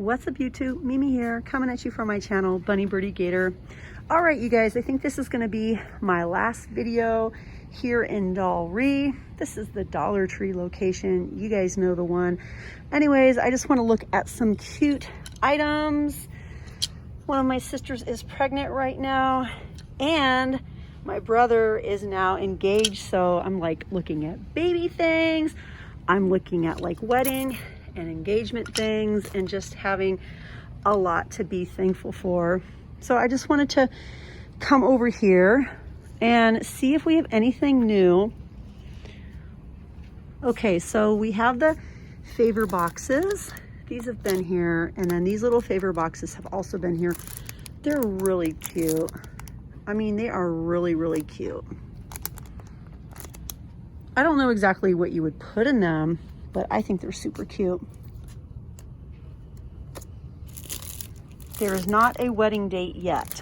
What's up YouTube? Mimi here, coming at you from my channel, Bunny Birdy Gator. All right, you guys, I think this is gonna be my last video here in Dalry. This is the Dollar Tree location. You guys know the one. Anyways, I just wanna look at some cute items. One of my sisters is pregnant right now, and my brother is now engaged, so I'm like looking at baby things. I'm looking at like wedding and engagement things and just having a lot to be thankful for. So I just wanted to come over here and see if we have anything new. Okay, so we have the favor boxes. These have been here, and then these little favor boxes have also been here. They're really cute. I mean, they are really, really cute. I don't know exactly what you would put in them, but I think they're super cute. There is not a wedding date yet,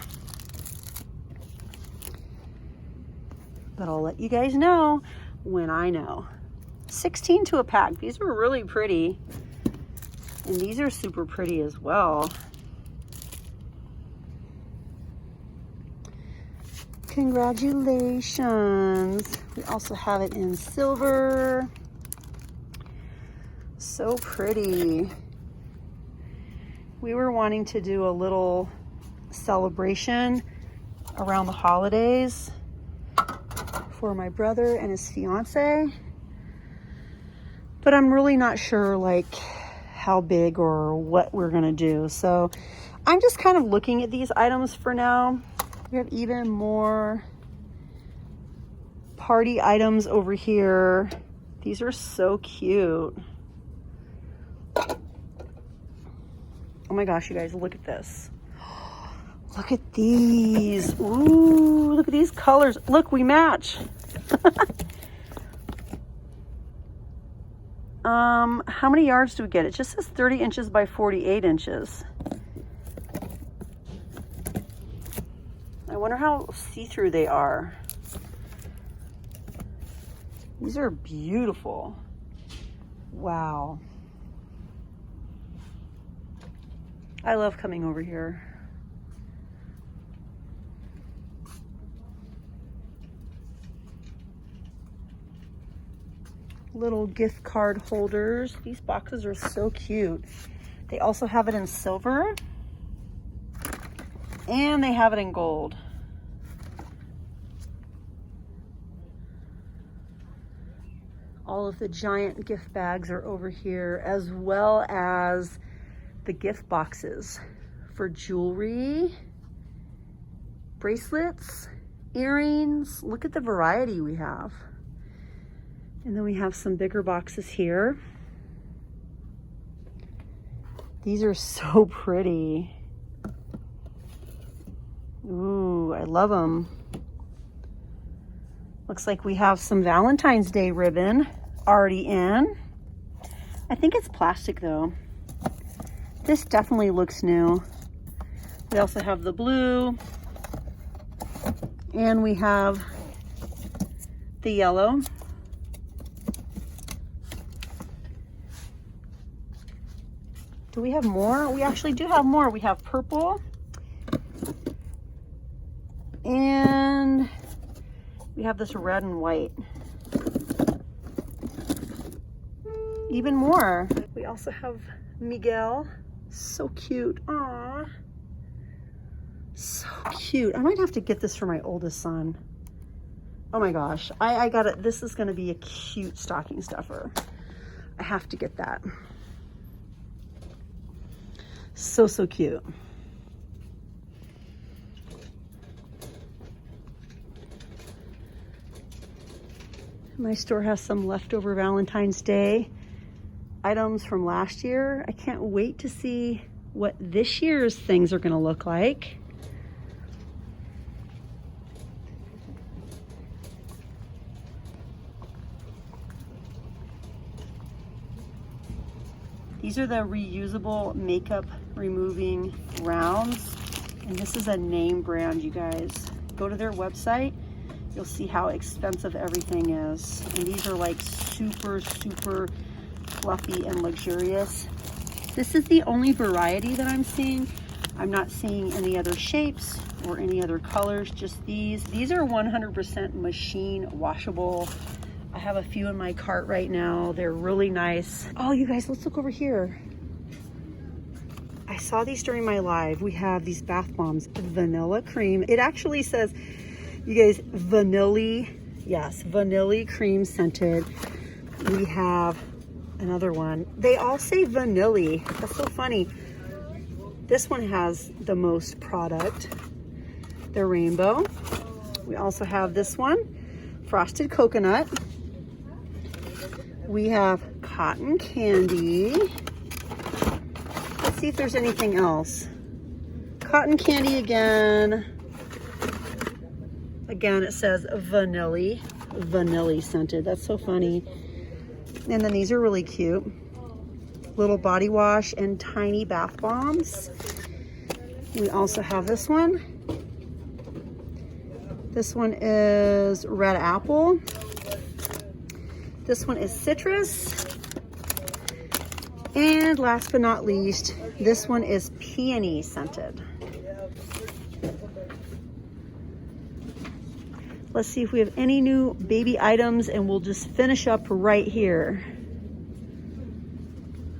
but I'll let you guys know when I know. 16 to a pack. These are really pretty, and these are super pretty as well. Congratulations. We also have it in silver. So pretty. We were wanting to do a little celebration around the holidays for my brother and his fiance, but I'm really not sure like how big or what we're gonna do. So I'm just kind of looking at these items for now. We have even more party items over here. These are so cute. Oh my gosh, you guys, look at this. Look at these. Ooh, look at these colors. Look, we match. How many yards do we get? It just says 30 inches by 48 inches. I wonder how see-through they are. These are beautiful. Wow. I love coming over here. Little gift card holders. These boxes are so cute. They also have it in silver, and they have it in gold. All of the giant gift bags are over here, as well as the gift boxes for jewelry, bracelets, earrings. Look at the variety we have. And then we have some bigger boxes here. These are so pretty. Ooh, I love them. Looks like we have some Valentine's Day ribbon already in. I think it's plastic though. This definitely looks new. We also have the blue, and we have the yellow. Do we have more? We actually do have more. We have purple, and we have this red and white. Even more. We also have Miguel. So cute. Aww. So cute. I might have to get this for my oldest son. Oh my gosh. I got it. This is going to be a cute stocking stuffer. I have to get that. So, so cute. My store has some leftover Valentine's Day items from last year. I can't wait to see what this year's things are going to look like. These are the reusable makeup removing rounds, and this is a name brand, you guys. Go to their website, you'll see how expensive everything is. And these are like super, super fluffy and luxurious. This is the only variety that I'm seeing. I'm not seeing any other shapes or any other colors, just these. These are 100% machine washable. I have a few in my cart right now. They're really nice. Oh, you guys, let's look over here. I saw these during my live. We have these bath bombs, vanilla cream. It actually says, you guys, vanilla, yes, vanilla cream scented. We have another one. They all say vanilla. That's so funny. This one has the most product. They're rainbow. We also have this one, frosted coconut. We have cotton candy. Let's see if there's anything else. Cotton candy again. Again, it says vanilla scented. That's so funny. And then these are really cute. Little body wash and tiny bath bombs. We also have this one. This one is red apple. This one is citrus. And last but not least, this one is peony scented. Let's see if we have any new baby items, and we'll just finish up right here.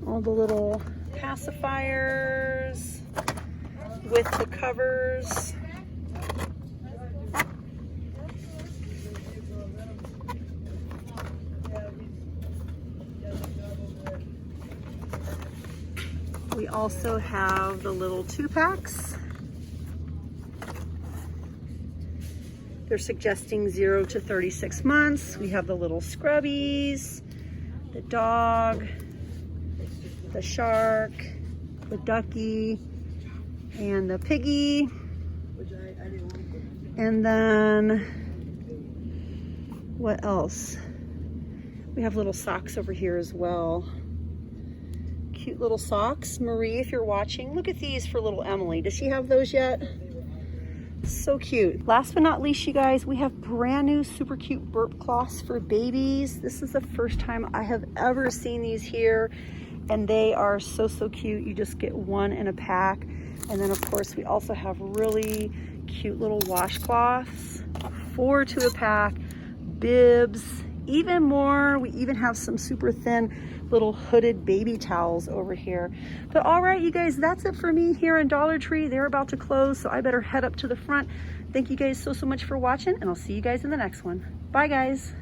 All the little pacifiers with the covers. We also have the little 2-packs. They're suggesting 0 to 36 months. We have the little scrubbies, the dog, the shark, the ducky, and the piggy. And then, what else? We have little socks over here as well. Cute little socks. Marie, if you're watching, look at these for little Emily. Does she have those yet? So cute. Last but not least, you guys, we have brand new super cute burp cloths for babies. This is the first time I have ever seen these here, and they are so cute. You just get one in a pack. And then of course we also have really cute little washcloths, 4 to a pack, bibs, even more. We even have some super thin little hooded baby towels over here. But all right, you guys, that's it for me here in Dollar Tree. They're about to close, so I better head up to the front. Thank you guys so much for watching, and I'll see you guys in the next one. Bye, guys.